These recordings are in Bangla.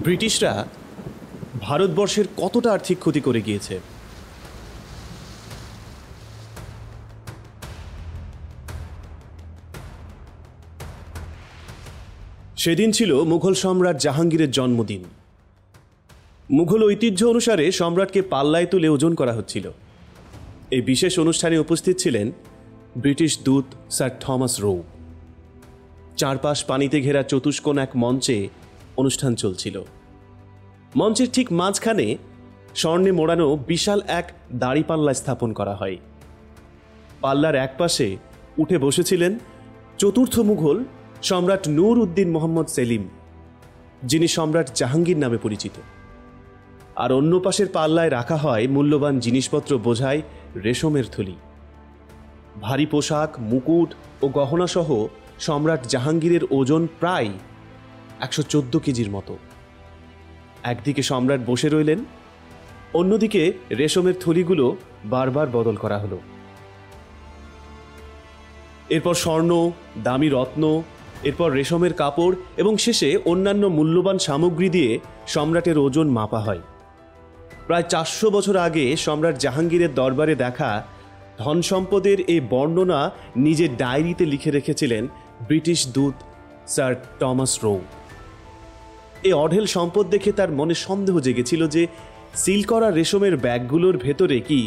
ব্রিটিশরা ভারতবর্ষের কতটা আর্থিক ক্ষতি করে গিয়েছে। সেদিন ছিল মুঘল সম্রাট জাহাঙ্গীরের জন্মদিন। মুঘল ঐতিহ্য অনুসারে সম্রাটকে পাল্লায় তুলে ওজন করা হচ্ছিল। এই বিশেষ অনুষ্ঠানে উপস্থিত ছিলেন ব্রিটিশ দূত স্যার থমাস রো। চারপাশ পানিতে ঘেরা চতুষ্কোণ এক মঞ্চে অনুষ্ঠান চলছিল। মঞ্চের ঠিক মাঝখানে স্বর্ণে মোড়ানো বিশাল এক দাড়িপাল্লা স্থাপন করা হয়। পাল্লার এক পাশে উঠে বসেছিলেন চতুর্থ মুঘল সম্রাট নূর উদ্দিন মোহাম্মদ সেলিম, যিনি সম্রাট জাহাঙ্গীর নামে পরিচিত। আর অন্য পাশের পাল্লায় রাখা হয় মূল্যবান জিনিসপত্র বোঝাই রেশমের থলি। ভারী পোশাক, মুকুট ও গহনাসহ সম্রাট জাহাঙ্গীরের ওজন প্রায় 114 কেজির মতো। একদিকে সম্রাট বসে রইলেন, অন্যদিকে রেশমের থলিগুলো বারবার বদল করা হলো। এরপর স্বর্ণ, দামি রত্ন, এরপর রেশমের কাপড় এবং শেষে অন্যান্য মূল্যবান সামগ্রী দিয়ে সম্রাটের ওজন মাপা হয়। প্রায় 400 বছর আগে সম্রাট জাহাঙ্গীরের দরবারে দেখা ধন সম্পদের এই বর্ণনা নিজের ডায়েরিতে লিখে রেখেছিলেন ব্রিটিশ দূত স্যার টমাস রো। এই অঢেল সম্পদ দেখে তার মনে সন্দেহ জেগেছিল যে সিল করা রেশমের ব্যাগগুলোর ভেতরে কি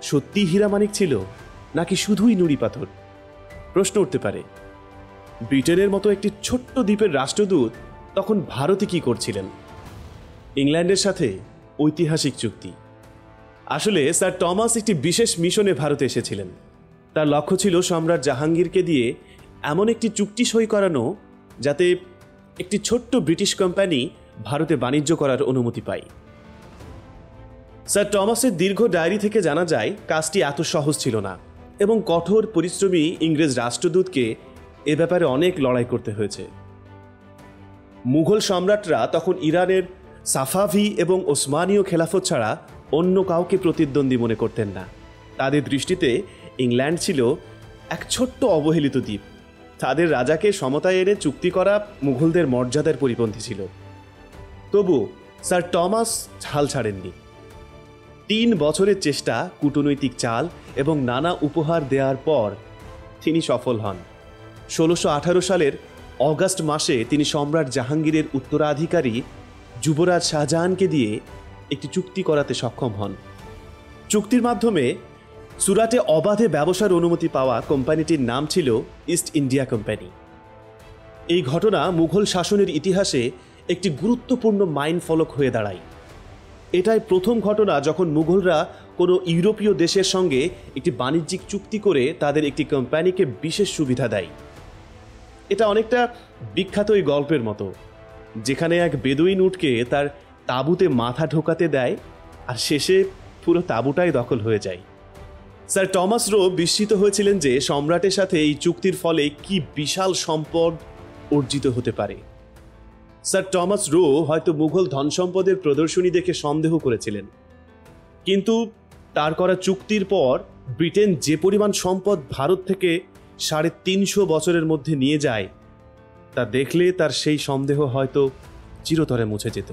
সত্যি হীরামানিক ছিল নাকি শুধুই নুড়ি পাথর। প্রশ্ন উঠতে পারে, ব্রিটেনের মতো একটি ছোট্ট দ্বীপের রাষ্ট্রদূত তখন ভারতে কি করছিলেন? ইংল্যান্ডের সাথে ঐতিহাসিক চুক্তি। আসলে স্যার টমাস একটি বিশেষ মিশনে ভারতে এসেছিলেন। তার লক্ষ্য ছিল সম্রাট জাহাঙ্গীরকে দিয়ে এমন একটি চুক্তি সই করানো যাতে একটি ছোট্ট ব্রিটিশ কোম্পানি ভারতে বাণিজ্য করার অনুমতি পায়। স্যার টমাসের দীর্ঘ ডায়েরি থেকে জানা যায় কাজটি এত সহজ ছিল না এবং কঠোর পরিশ্রমী ইংরেজ রাষ্ট্রদূতকে এ ব্যাপারে অনেক লড়াই করতে হয়েছে। মুঘল সম্রাটরা তখন ইরানের সাফাভি এবং ওসমানীয় খেলাফত ছাড়া অন্য কাউকে প্রতিদ্বন্দ্বী মনে করতেন না। তাদের দৃষ্টিতে ইংল্যান্ড ছিল এক ছোট্ট অবহেলিত দ্বীপ। তাদের রাজাকে সমতায় এনে চুক্তি করা মুঘলদের মর্যাদার পরিপন্থী ছিল। তবু স্যার টমাস হাল ছাড়েননি। 3 বছরের চেষ্টা, কূটনৈতিক চাল এবং নানা উপহার দেওয়ার পর তিনি সফল হন। 1618 সালের অগাস্ট মাসে তিনি সম্রাট জাহাঙ্গীরের উত্তরাধিকারী যুবরাজ শাহজাহানকে দিয়ে একটি চুক্তি করাতে সক্ষম হন। চুক্তির মাধ্যমে সুরাটে অবাধে ব্যবসার অনুমতি পাওয়া কোম্পানিটির নাম ছিল ইস্ট ইন্ডিয়া কোম্পানি। এই ঘটনা মুঘল শাসনের ইতিহাসে একটি গুরুত্বপূর্ণ মাইলফলক হয়ে দাঁড়ায়। এটাই প্রথম ঘটনা যখন মুঘলরা কোনো ইউরোপীয় দেশের সঙ্গে একটি বাণিজ্যিক চুক্তি করে তাদের একটি কোম্পানিকে বিশেষ সুবিধা দেয়। এটা অনেকটা বিখ্যাত এই গল্পের মতো, যেখানে এক বেদুইন উটকে তার তাঁবুতে মাথা ঢোকাতে দেয় আর শেষে পুরো তাঁবুটাই দখল হয়ে যায়। স্যার টমাস রো বিস্মিত হয়েছিলেন যে সম্রাটের সাথে এই চুক্তির ফলে কি বিশাল সম্পদ অর্জিত হতে পারে। স্যার টমাস রো হয়তো মুঘল ধন সম্পদের প্রদর্শনী দেখে সন্দেহ করেছিলেন, কিন্তু তার করা চুক্তির পর ব্রিটেন যে পরিমাণ সম্পদ ভারত থেকে 350 বছরের মধ্যে নিয়ে যায় তা দেখলে তার সেই সন্দেহ হয়তো চিরতরে মুছে যেত।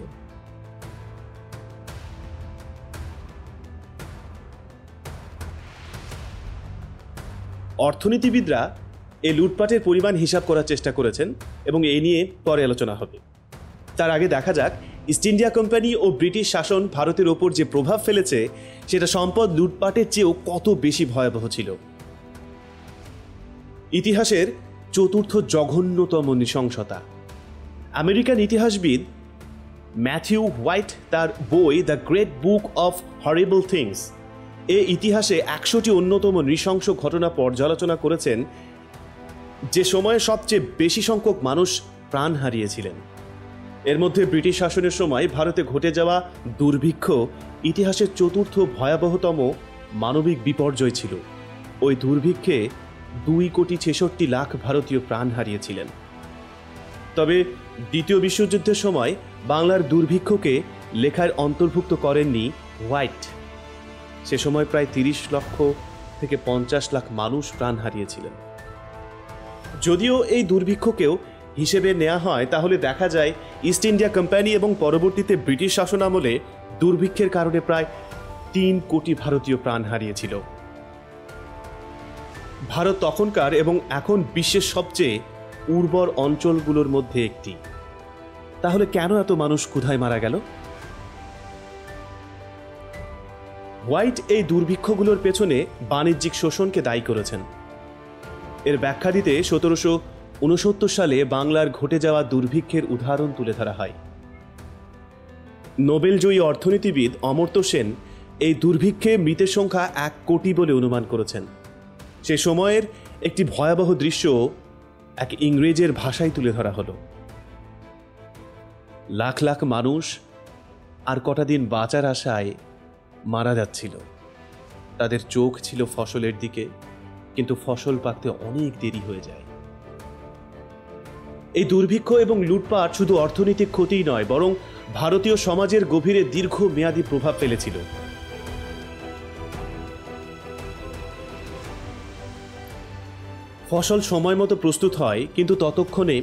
অর্থনীতিবিদরা এই লুটপাটের পরিমাণ হিসাব করার চেষ্টা করেছেন এবং এ নিয়ে পরে আলোচনা হবে। তার আগে দেখা যাক ইস্ট ইন্ডিয়া কোম্পানি ও ব্রিটিশ শাসন ভারতের ওপর যে প্রভাব ফেলেছে সেটা সম্পদ লুটপাটের চেয়েও কত বেশি ভয়াবহ ছিল। ইতিহাসের চতুর্থ জঘন্যতম নৃশংসতা। আমেরিকান ইতিহাসবিদ ম্যাথিউ হোয়াইট তার বই the great book of horrible things ইতিহাসে 100টি অন্যতম নৃশংস ঘটনা পর্যালোচনা করেছেন, যে সময়ে সবচেয়ে বেশি সংখ্যক মানুষ প্রাণ হারিয়েছিলেন। এর মধ্যে ব্রিটিশ শাসনের সময় ভারতে ঘটে যাওয়া দুর্ভিক্ষ ইতিহাসের চতুর্থ ভয়াবহতম মানবিক বিপর্যয় ছিল। ওই দুর্ভিক্ষে 2,66,00,000 ভারতীয় প্রাণ হারিয়েছিলেন। তবে দ্বিতীয় বিশ্বযুদ্ধের সময় বাংলার দুর্ভিক্ষকে লেখায় অন্তর্ভুক্ত করেননি হোয়াইট। সে সময় প্রায় 30 লক্ষ থেকে 50 লাখ মানুষ প্রাণ হারিয়েছিলেন। যদিও এই দুর্ভিক্ষকেও হিসেবে নেওয়া হয় তাহলে দেখা যায় ইস্ট ইন্ডিয়া কোম্পানি এবং পরবর্তীতে ব্রিটিশ শাসন আমলে দুর্ভিক্ষের কারণে প্রায় 3 কোটি ভারতীয় প্রাণ হারিয়েছিল। ভারত তখনকার এবং এখন বিশ্বের সবচেয়ে উর্বর অঞ্চলগুলোর মধ্যে একটি। তাহলে কেন এত মানুষ ক্ষুধায় মারা গেল? হোয়াইট এই দুর্ভিক্ষগুলোর পেছনে বাণিজ্যিক শোষণকে দায়ী করেছেন। এর ব্যাখ্যা দিতে 1769 সালে বাংলার ঘটে যাওয়া দুর্ভিক্ষের উদাহরণ তুলে ধরা হয়। নোবেলজয়ী অর্থনীতিবিদ অমর্ত্য সেন এই দুর্ভিক্ষে মৃতের সংখ্যা 1 কোটি বলে অনুমান করেছেন। সে সময়ের একটি ভয়াবহ দৃশ্য এক ইংরেজের ভাষায় তুলে ধরা হলো। লাখ লাখ মানুষ আর কটা দিন বাঁচার আশায় মারা যাচ্ছিল। তাদের চোখ ছিল ফসলের দিকে, কিন্তু ফসল পাকতে অনেক দেরি হয়ে যায়। এই দুর্ভিক্ষ এবং লুটপাট শুধু অর্থনৈতিক ক্ষতিই নয়, বরং ভারতীয় সমাজের গভীরে দীর্ঘমেয়াদী প্রভাব ফেলেছিল। ফসল সময় মতো প্রস্তুত হয়, কিন্তু ততক্ষণে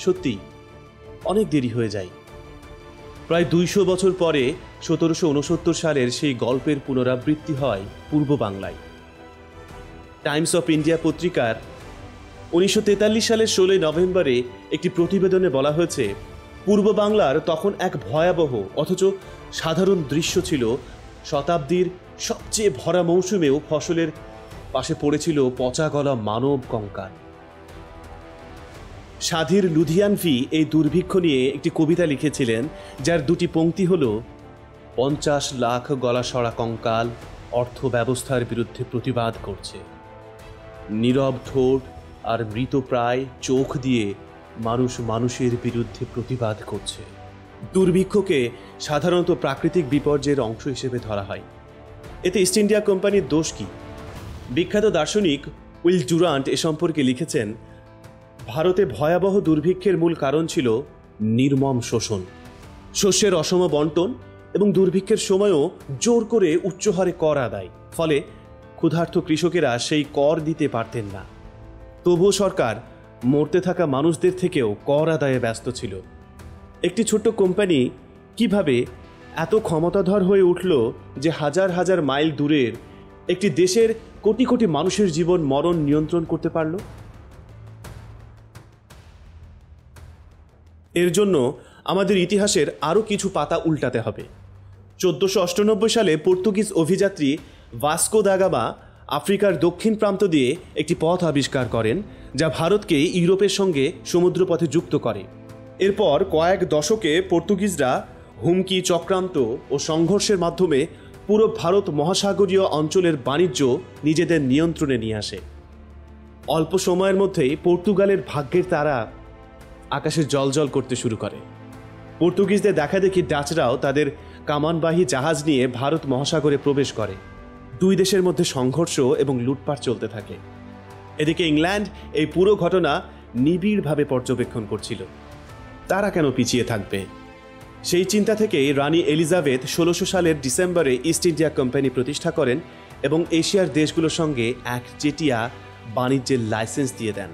সত্যি অনেক দেরি হয়ে যায়। প্রায় 200 বছর পরে 1769 সালের সেই গল্পের পুনরাবৃত্তি হয় পূর্ব বাংলায়। টাইমস অফ ইন্ডিয়া পত্রিকার 1943 সালের 16 নভেম্বরে একটি প্রতিবেদনে বলা হয়েছে, পূর্ব বাংলার তখন এক ভয়াবহ অথচ সাধারণ দৃশ্য ছিল। শতাব্দীর সবচেয়ে ভরা মৌসুমেও ফসলের পাশে পড়েছিল পচা গলা মানব কঙ্কাল। সাধীর লুধিয়ানভি এই দুর্ভিক্ষ নিয়ে একটি কবিতা লিখেছিলেন, যার 2টি পংক্তি হল, 50 লাখ গলা সরা কঙ্কাল অর্থ ব্যবস্থার বিরুদ্ধে প্রতিবাদ করছে। নীরব ঠোঁট আর মৃতপ্রায় চোখ দিয়ে মানুষ মানুষের বিরুদ্ধে প্রতিবাদ করছে। দুর্ভিক্ষকে সাধারণত প্রাকৃতিক বিপর্যয়ের অংশ হিসেবে ধরা হয়। এতে ইস্ট ইন্ডিয়া কোম্পানির দোষ কি? বিখ্যাত দার্শনিক উইল ডুরান্ট এ সম্পর্কে লিখেছেন, ভারতে ভয়াবহ দুর্ভিক্ষের মূল কারণ ছিল নির্মম শোষণ, শস্যের অসম বন্টন এবং দুর্ভিক্ষের সময়ও জোর করে উচ্চ হারে কর আদায়। ফলে ক্ষুধার্ত কৃষকেরা সেই কর দিতে পারতেন না। তবুও সরকার মরতে থাকা মানুষদের থেকেও কর আদায়ে ব্যস্ত ছিল। একটি ছোট্ট কোম্পানি কিভাবে এত ক্ষমতাধর হয়ে উঠল যে হাজার হাজার মাইল দূরের একটি দেশের কোটি কোটি মানুষের জীবন মরণ নিয়ন্ত্রণ করতে পারল? এর জন্য আমাদের ইতিহাসের আরও কিছু পাতা উল্টাতে হবে। 1498 সালে পর্তুগিজ অভিযাত্রী ভাস্কো দা গামা আফ্রিকার দক্ষিণ প্রান্ত দিয়ে একটি পথ আবিষ্কার করেন, যা ভারতকে ইউরোপের সঙ্গে সমুদ্রপথে যুক্ত করে। এরপর কয়েক দশকে পর্তুগিজরা হুমকি, চক্রান্ত ও সংঘর্ষের মাধ্যমে পুরো ভারত মহাসাগরীয় অঞ্চলের বাণিজ্য নিজেদের নিয়ন্ত্রণে নিয়ে আসে। অল্প সময়ের মধ্যেই পর্তুগালের ভাগ্যের তারা আকাশে জ্বলজ্বল করতে শুরু করে। পর্তুগিজদের দেখা দেখি ডাচরাও তাদের কামানবাহী জাহাজ নিয়ে ভারত মহাসাগরে প্রবেশ করে। 2 দেশের মধ্যে সংঘর্ষ এবং লুটপাট চলতে থাকে। এদিকে ইংল্যান্ড এই পুরো ঘটনা নিবিড়ভাবে পর্যবেক্ষণ করছিল। তারা কেন পিছিয়ে থাকবে? সেই চিন্তা থেকেই রানী এলিজাবেথ 1600 সালের ডিসেম্বরে ইস্ট ইন্ডিয়া কোম্পানি প্রতিষ্ঠা করেন এবং এশিয়ার দেশগুলোর সঙ্গে একচেটিয়া বাণিজ্যের লাইসেন্স দিয়ে দেন।